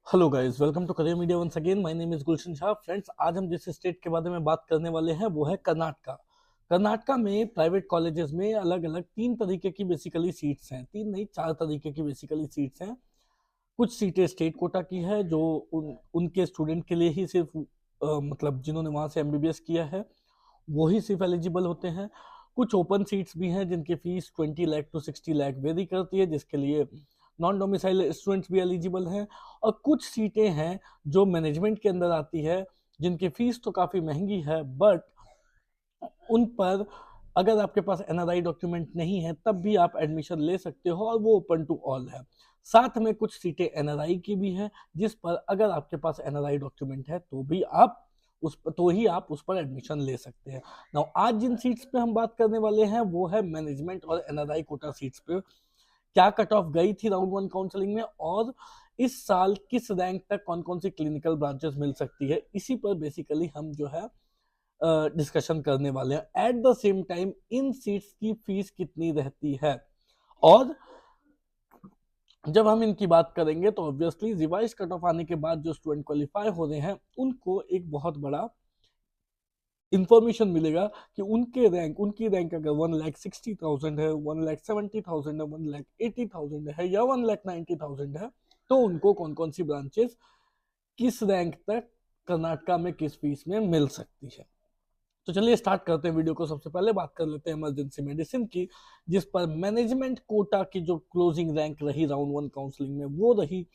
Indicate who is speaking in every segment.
Speaker 1: Hello guys, welcome to career media once again. My name is Gulshan Shah. Friends, आज हम जिस state के बारे में बात करने वाले हैं वो है कर्नाटका। कर्नाटका में प्राइवेट कॉलेजेस में अलग अलग तीन तरीके की बेसिकली सीट्स हैं। तीन नहीं, चार तरीके की बेसिकली सीट्स हैं। कुछ सीटें स्टेट कोटा की है जो उनके स्टूडेंट के लिए ही सिर्फ मतलब जिन्होंने वहां से एमबीबीएस किया है वो ही सिर्फ एलिजिबल होते हैं। कुछ ओपन सीट्स भी हैं जिनकी fees 20 lakh to 60 lakh very करती है, जिसके लिए नॉन डोमिसाइल स्टूडेंट्स भी एलिजिबल हैं। और कुछ सीटें हैं जो मैनेजमेंट के अंदर आती है जिनकी फीस तो काफ़ी महंगी है, बट उन पर अगर आपके पास एनआरआई डॉक्यूमेंट नहीं है तब भी आप एडमिशन ले सकते हो और वो ओपन टू ऑल है। साथ में कुछ सीटें एनआरआई की भी है जिस पर अगर आपके पास एनआरआई डॉक्यूमेंट है तो भी आप उस पर एडमिशन ले सकते हैं। नाउ आज जिन सीट्स पे हम बात करने वाले हैं वो है मैनेजमेंट और एनआरआई कोटा सीट्स पे। क्या कट ऑफ गई थी राउंड वन काउंसलिंग में और इस साल किस रैंक तक कौन कौन सी क्लिनिकल ब्रांचेस मिल सकती है, इसी पर बेसिकली हम जो है डिस्कशन करने वाले हैं। At the same time in seats की फीस कितनी रहती है, और जब हम इनकी बात करेंगे तो ऑब्वियसली रिवाइज कट ऑफ आने के बाद जो स्टूडेंट क्वालिफाई हो रहे हैं उनको एक बहुत बड़ा इंफॉर्मेशन मिलेगा कि उनकी रैंक अगर 1,60,000 है, 1,70,000 है, 1,80,000 है या 1,90,000 है तो उनको कौन कौन सी ब्रांचेस किस रैंक तक कर्नाटका में किस फीस में मिल सकती है। तो चलिए स्टार्ट करते हैं वीडियो को। सबसे पहले बात कर लेते हैं इमरजेंसी मेडिसिन की, जिस पर मैनेजमेंट कोटा की जो क्लोजिंग रैंक रही राउंड वन काउंसलिंग में वो रही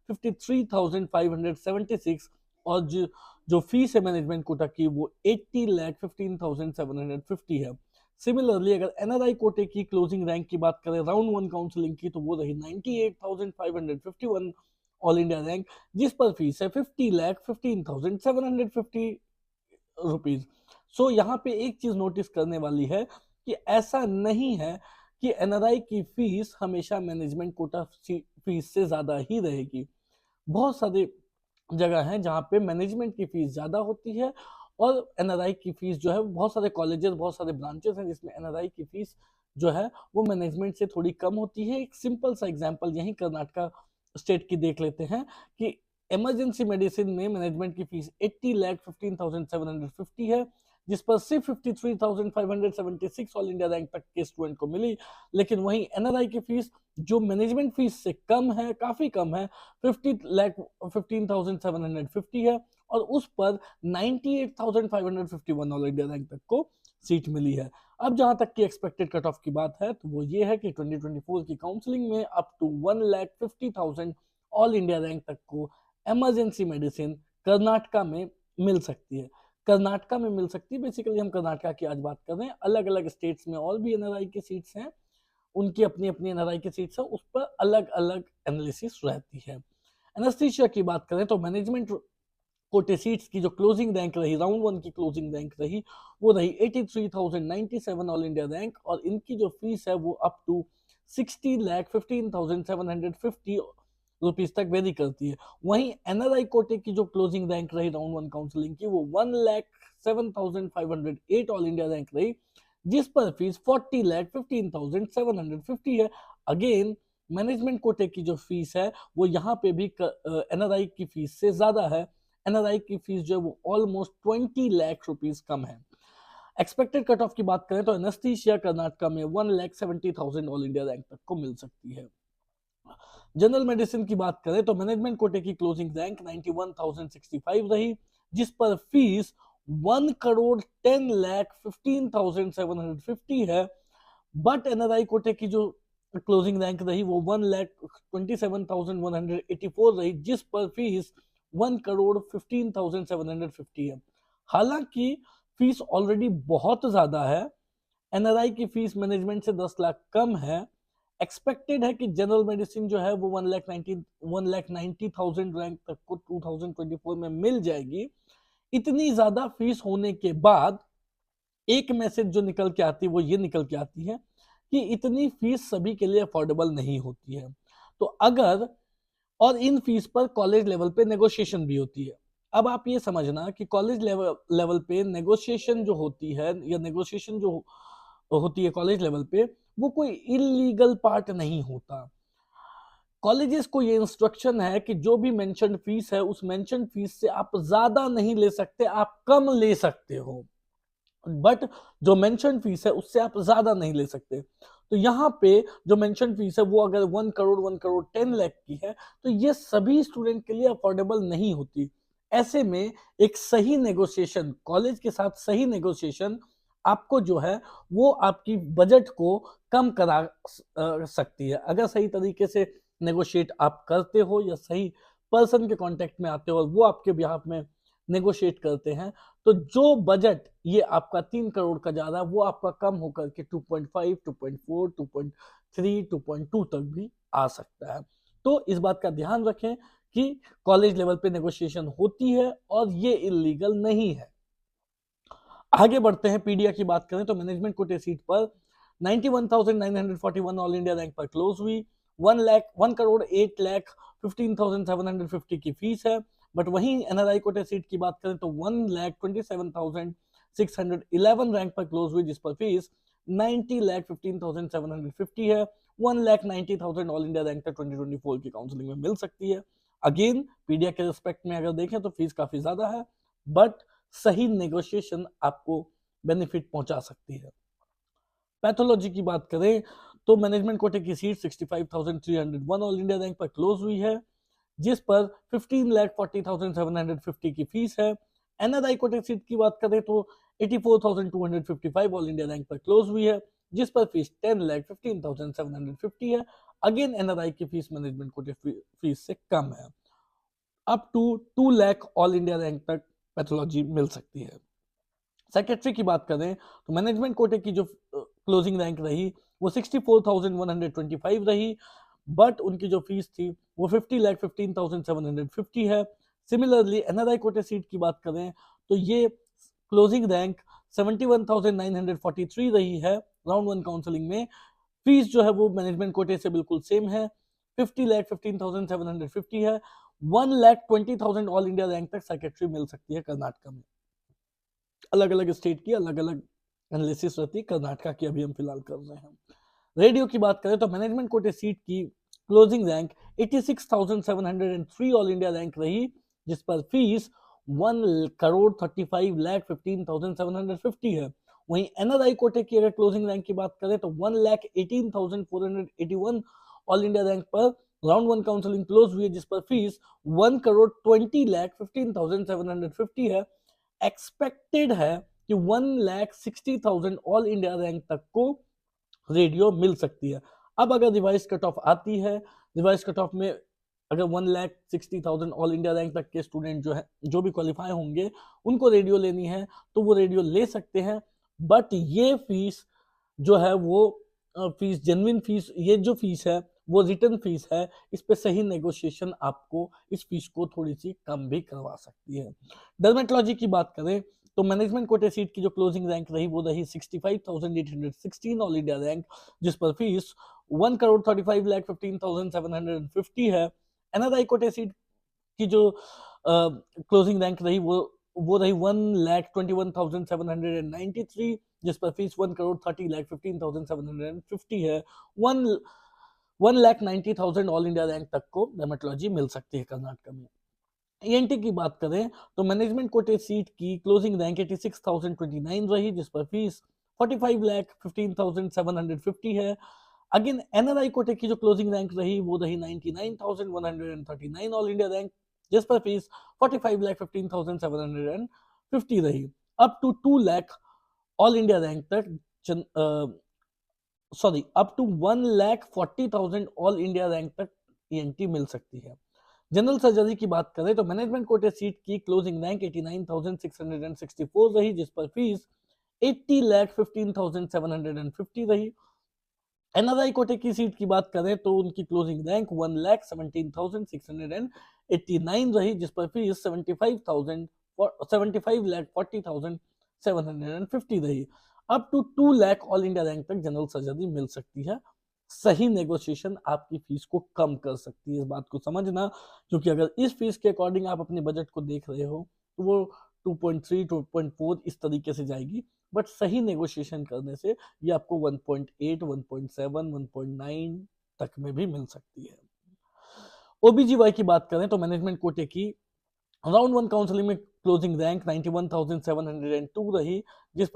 Speaker 1: 53,576, और जो फीस है मैनेजमेंट कोटा की वो 80,15,750 है। सिमिलरली अगर एनआरआई कोटे की क्लोजिंग रैंक की बात करें राउंड वन काउंसलिंग की तो वो रही 98,551 ऑल इंडिया रैंक, जिस पर फीस है 50,15,750 रुपीज। सो यहाँ पे एक चीज नोटिस करने वाली है कि ऐसा नहीं है कि एनआरआई की फीस हमेशा मैनेजमेंट कोटा फीस से ज्यादा ही रहेगी। बहुत सारे जगह हैं जहाँ पे मैनेजमेंट की फीस ज्यादा होती है और एनआरआई की फीस जो है, बहुत सारे कॉलेजेस बहुत सारे ब्रांचेस हैं जिसमें एनआरआई की फीस जो है वो मैनेजमेंट से थोड़ी कम होती है। एक सिंपल सा एग्जांपल यही कर्नाटका स्टेट की देख लेते हैं कि इमरजेंसी मेडिसिन में मैनेजमेंट की फीस 80,15,750 है, जिस पर सिर्फ 53,576 ऑल इंडिया रैंक तक के स्टूडेंट को मिली। लेकिन वहीं एनआरआई की फीस जो मैनेजमेंट फीस से कम है, काफी कम है, 50,15,750 है, और उस पर 98,551 ऑल इंडिया रैंक तक को सीट मिली है। अब जहां तक की एक्सपेक्टेड कट ऑफ की बात है तो वो ये है कि 2024 की काउंसलिंग में up to 1,50,000 all India rank तक को इमरजेंसी मेडिसिन कर्नाटका में मिल सकती है। कर्नाटका में मिल सकती है, बेसिकली हम कर्नाटका की आज बात कर रहे हैं। अलग अलग स्टेट्स में और भी एनआरआई की सीट्स हैं, उनकी अपनी अपनी एनआरआई की सीट्स है, उस पर अलग अलग एनालिसिस रहती है। एनेस्थीसिया की बात करें तो मैनेजमेंट कोटे सीट्स की जो क्लोजिंग रैंक रही, राउंड वन की क्लोजिंग रैंक रही, वो रही 83,097 ऑल इंडिया रैंक, और इनकी जो फीस है वो अप टू 60,15,750 रुपीज तक वेरी करती है। वहीं एनआरआई कोटे की जो क्लोजिंग रैंक रही राउंड वन काउंसलिंग की वो 1,07,508 ऑल इंडिया रैंक रही, जिस पर फीस 40,15,750 है। अगेन मैनेजमेंट कोटे की जो फीस है वो यहाँ पे भी एनआरआई की फीस से ज्यादा है। एनआरआई की फीस जो है वो ऑलमोस्ट 20 लाख रुपीज कम है। एक्सपेक्टेड कट ऑफ की बात करें तो एनेस्थीसिया कर्नाटका में 1,70,000 ऑल इंडिया रैंक तक को मिल सकती है। जनरल मेडिसिन की बात करें तो मैनेजमेंट कोटे की क्लोजिंग रैंक 91,065 रही, जिस पर फीस 1,10,15,750 है। बट एनआरआई कोटे की जो क्लोजिंग रैंक रही वो 1,27,184 रही, जिस पर फीस 1,15,750 है। हालांकि फीस ऑलरेडी बहुत ज्यादा है, एनआरआई की फीस मैनेजमेंट से 10 लाख कम है। एक्सपेक्टेड है कि जनरल मेडिसिन जो है वो 1,90,000 रैंक तक को 2024 में मिल जाएगी। इतनी ज्यादा फीस होने के बाद एक मैसेज जो निकल के आती है वो ये निकल के आती है कि इतनी फीस सभी के लिए अफोर्डेबल नहीं होती है। तो अगर, और इन फीस पर कॉलेज लेवल पे नेगोशिएशन भी होती है। अब आप ये समझना कि कॉलेज लेवल पे नेगोशिएशन जो होती है, या नेगोशिएशन जो होती है कॉलेज लेवल पे, वो कोई इलीगल पार्ट नहीं होता। कॉलेजेस को ये इंस्ट्रक्शन है कि जो भी मेंशन फीस है उस मेंशन फीस से आप ज्यादा नहीं ले सकते, आप कम ले सकते हो, बट जो मेंशन फीस है उससे आप ज्यादा नहीं ले सकते। तो यहाँ पे जो मेंशन फीस है वो अगर 1 करोड़ 10 लाख की है तो ये सभी स्टूडेंट के लिए अफोर्डेबल नहीं होती। ऐसे में एक सही नेगोशिएशन कॉलेज के साथ, सही नेगोशिएशन आपको जो है वो आपकी बजट को कम करा सकती है। अगर सही तरीके से नेगोशिएट आप करते हो या सही पर्सन के कांटेक्ट में आते हो और वो आपके बिहाफ में नेगोशिएट करते हैं, तो जो बजट ये आपका 3 करोड़ का जा रहा है वो आपका कम होकर के 2.5, 2.4, 2.3, 2.2 तक भी आ सकता है। तो इस बात का ध्यान रखें कि कॉलेज लेवल पे नेगोशिएशन होती है और ये इलीगल नहीं है। आगे बढ़ते हैं, पीडिया की बात करें तो मैनेजमेंट कोटे सीट पर 91,941 ऑल इंडिया रैंक पर क्लोज हुई। 1,08,15,750 की फीस है। बट वहीं एनआरआई कोटे सीट की बात करें तो 1,27,611 रैंक पर क्लोज हुई, जिस पर फीस 90,15,750 है। 1,90,000 ऑल इंडिया रैंक तक 2024 की काउंसलिंग में मिल सकती है। अगेन पीडिया के रिस्पेक्ट में अगर देखें तो फीस काफी ज्यादा है, बट सही नेगोशिएशन आपको बेनिफिट पहुंचा सकती है। पैथोलॉजी की बात करें तो मैनेजमेंट कोटे की सीट 65,301 ऑल इंडिया रैंक पर क्लोज हुई है, जिस पर 15,40,750 की फीस है। एनआरआई कोटे सीट की बात करें तो 84,255 ऑल इंडिया रैंक पर क्लोज हुई है, जिस पर फीस 10,15,750 है। अगेन एनआरआई की फीस मैनेजमेंट कोटे फीस से कम है। Up to 2 lakh all India rank तक पैथोलॉजी मिल सकती है। सेक्रेटरी की बात करें तो मैनेजमेंट कोटे की जो क्लोजिंग रैंक रही वो 64,125 रही, बट उनकी जो फीस थी वो 50,15,750 है। सिमिलरली एनआरआई कोटे सीट की बात करें तो ये क्लोजिंग रैंक 71,943 रही है राउंड 1 काउंसलिंग में। फीस जो है वो मैनेजमेंट कोटे से बिल्कुल सेम है, 50,15,750 है। 1,20,000 ऑल इंडिया रैंक तक सेक्रेटरी मिल सकती है कर्नाटक में। अलग अलग स्टेट की अलग अलग एनालिसिस रहती है, कर्नाटक की अभी हम फिलहाल कर रहे हैं। रेडियो की बात करें तो मैनेजमेंट कोटे सीट की closing rank 86,703 all India rank रही, जिस पर फीस 1,35,15,750 है। वहीं एनआरआई कोटे की अगर क्लोजिंग रैंक की बात करें तो 1,18,481 ऑल इंडिया रैंक पर राउंड 1 काउंसलिंग क्लोज हुई है, जिस पर फीस 1,20,15,750 है। एक्सपेक्टेड है कि 1,60,000 ऑल इंडिया रैंक तक को रेडियो मिल सकती है। अब अगर रिवाइज कट ऑफ आती है, रिवाइज कट ऑफ में अगर 1,60,000 ऑल इंडिया रैंक तक के स्टूडेंट जो है, जो भी क्वालिफाई होंगे, उनको रेडियो लेनी है तो वो रेडियो ले सकते हैं। बट ये फीस जो है वो फीस जेन्युइन फीस, ये जो फीस है वो रिटर्न फीस है। इस पे सही नेगोशिएशन आपको इस फीस को थोड़ी सी कम भी करवा सकती है। डर्मेटोलॉजी की बात करें तो मैनेजमेंट कोटे सीट की जो क्लोजिंग रैंक रही वो रही 65,816 ऑल इंडिया रैंक, जिस पर फीस 1,35,15,750 है। एनआरआई कोटे सीट की जो क्लोजिंग रैंक रही वो रही 1,21,793, जिस पर फीस 1,30,15,750 है। 1,90,000 ऑल इंडिया रैंक तक को डर्मेटोलॉजी मिल सकती है कर्नाटक में। ईएनटी की बात करें तो मैनेजमेंट कोटे सीट की क्लोजिंग रैंक 86,029 रही, जिस पर फीस 45,15,750 है। अगेन एनआरआई कोटे की जो क्लोजिंग रैंक रही वो रही 99,139 ऑल इंडिया रैंक, जिस पर फीस 45,15,750 रही। Up to 2 lakh all India rank तक up to 1,40,000 all India rank तक ईएनटी मिल सकती है। जनरल सर्जरी की बात करें तो मैनेजमेंट कोटे सीट की क्लोजिंग रैंक 89,664 रही, जिस पर फीस 80,15,750 रही। एनआरआई कोटे की सीट की बात करें तो उनकी क्लोजिंग रैंक 1,17,689 रही, जिस पर फीस 75,40,750 रही। Up to 2 lakh all India rank तक जनरल सर्जरी मिल सकती है। सही नेगोशिएशन आपकी फीस को कम कर सकती है, इस बात को समझना, क्योंकि अगर इस फीस के अकॉर्डिंग आप अपने बजट को देख रहे हो तो वो 2.3, 2.4 इस तरीके से जाएगी। बट सही नेगोशिएशन करने से ये आपको 1.8, 1.7, 1.9 तक में भी मिल सकती है। ओबीजीवाई की बात करें तो मैनेजमेंट कोटे की राउंड वन काउंसलिंग में क्लोजिंग रैंक 91,702 रही, जिस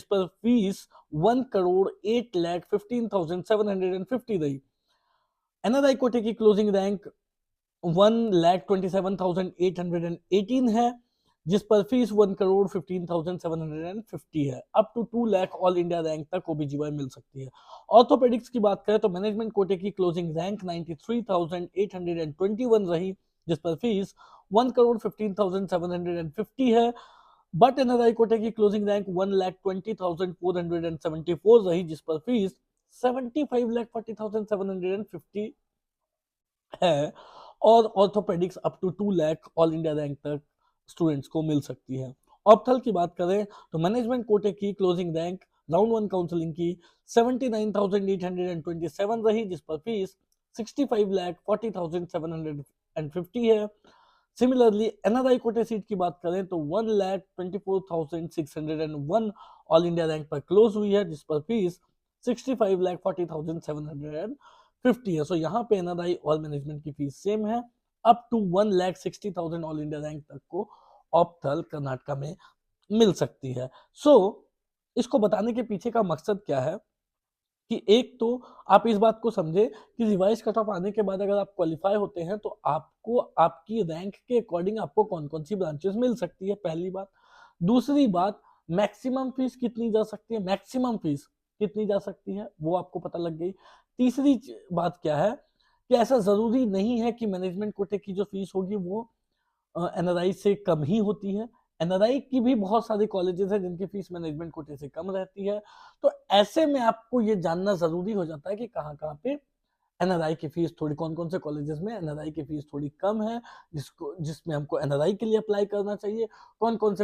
Speaker 1: पर फीस 1,08,15,750 रही। एनआरआई कोटे की क्लोजिंग रैंक 1,27,818 है, जिस पर फीस 1,15,750 है। Up to 2 lakh all India rank तक ओबीजीवाई मिल सकती है। ऑर्थोपेडिक्स की बात करें तो मैनेजमेंट कोटे की क्लोजिंग रैंक 93,821 रही, जिस पर फीस 1,15,750 है। बट एनआरआई कोटे की क्लोजिंग रैंक 1,20,474 रही, जिस पर फीस 75,40,750 है। और orthopaedics up to 2 lakh all India rank तक स्टूडेंट्स को मिल सकती है। ऑप्थल की बात करें तो मैनेजमेंट कोटे की closing rank round one counselling की 79,827 रही, जिस पर फीस 65,40,750 है। सिमिलरली एनआरआई कोटे सीट की बात करें तो 1,24,601 ऑल इंडिया रैंक पर क्लोज हुई है, जिस पर फीस 65,40,750 है। सो यहाँ पे एनआरआई और मैनेजमेंट की फीस सेम है। Up to 1,60,000 all India rank तक को ऑप्थल कर्नाटका में मिल सकती है। इसको बताने के पीछे का मकसद क्या है कि एक तो आप इस बात को समझे कि रिवाइज कट ऑफ आने के बाद अगर आप क्वालिफाई होते हैं तो आपको आपकी रैंक के अकॉर्डिंग आपको कौन कौन सी ब्रांचेस मिल सकती है, पहली बात। दूसरी बात, मैक्सिमम फीस कितनी जा सकती है, मैक्सिमम फीस कितनी जा सकती है वो आपको पता लग गई। तीसरी बात क्या है कि ऐसा जरूरी नहीं है कि मैनेजमेंट कोटे की जो फीस होगी वो एनआरआई से कम ही होती है। एनआरआई की भी बहुत सारे कॉलेजेस हैं जिनकी फीस मैनेजमेंट कोटे से कम रहती है। तो ऐसे में आपको ये जानना जरूरी हो जाता है कि कहाँ कहाँ पे एनआरआई की फीस थोड़ी, कौन कौन से कॉलेजेस में एनआरआई की फीस थोड़ी कम है, जिसमें हमको एनआरआई के लिए अप्लाई करना चाहिए। कौन कौन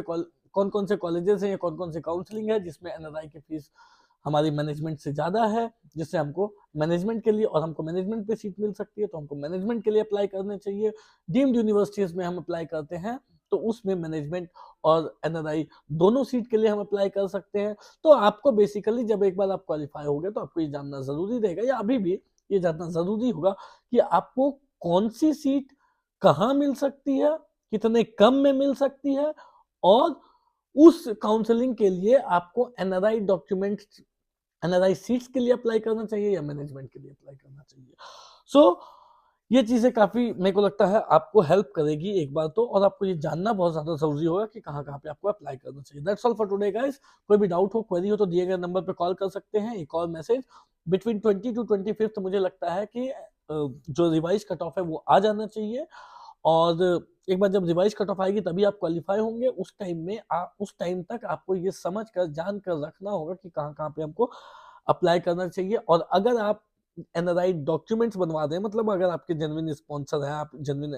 Speaker 1: से कॉलेजेस हैं या कौन कौन से काउंसलिंग है जिसमें एनआरआई की फीस हमारी मैनेजमेंट से ज्यादा है, जिससे हमको मैनेजमेंट के लिए, और हमको मैनेजमेंट पे सीट मिल सकती है तो हमको मैनेजमेंट के लिए अप्लाई करने चाहिए। डीम्ड यूनिवर्सिटीज में हम अप्लाई करते हैं तो उसमें मैनेजमेंट और एनआरआई दोनों सीट के लिए हम अप्लाई कर सकते हैं। तो आपको बेसिकली जब एक बार आप क्वालिफाई हो गए तो आपको ये जानना जरूरी रहेगा, या अभी भी ये जानना जरूरी होगा कि आपको कौन सी सीट कहाँ मिल सकती है, कितने कम में मिल सकती है, और उस काउंसलिंग के लिए आपको एनआरआई डॉक्यूमेंट, एनआरआई सीट्स के लिए अप्लाई करना चाहिए या मैनेजमेंट के लिए अप्लाई करना चाहिए। ये चीजें काफी मेरे को लगता है आपको हेल्प करेगी एक बार तो, और आपको ये जानना बहुत ज्यादा जरूरी होगा कि कहाँ कहाँ पे आपको अप्लाई करना चाहिए। That's all for today guys. कोई भी डाउट हो, क्वेरी हो तो दिए गए नंबर पे कॉल कर सकते हैं। एक और मैसेज, बिटवीन 20 to 25 मुझे लगता है कि जो रिवाइज कट ऑफ है वो आ जाना चाहिए, और एक बार जब रिवाइज कट ऑफ आएगी तभी आप क्वालिफाई होंगे। उस टाइम तक आपको ये समझ कर, जान कर रखना होगा कि कहाँ कहाँ पे हमको अप्लाई करना चाहिए। और अगर आप एनआरआई डॉक्यूमेंट्स बनवा दें, मतलब अगर आपके जेन्युइन स्पॉन्सर है, आप जेन्युइन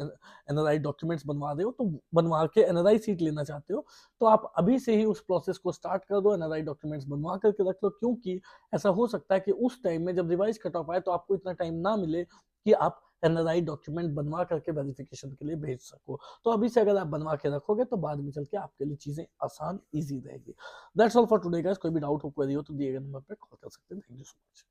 Speaker 1: एनआरआई डॉक्यूमेंट्स बनवा रहे हो, तो बनवा के एनआरआई सीट लेना चाहते हो तो आप अभी से ही उस प्रोसेस को स्टार्ट कर दो, एनआरआई डॉक्यूमेंट्स बनवा करके रख लो। क्योंकि ऐसा हो सकता है कि उस टाइम में जब रिवाइज कट ऑफ आए तो आपको इतना टाइम ना मिले कि आप एनआरआई डॉक्यूमेंट बनवा करके वेरिफिकेशन के लिए भेज सको। तो अभी से अगर आप बनवा के रखोगे तो बाद में चल के आपके लिए चीजें आसान, ईजी रहेगी। That's all for today guys. कोई भी डाउट हो, क्वेरी हो तो दिए गए नंबर पे कॉल कर सकते हैं। Thank you so much.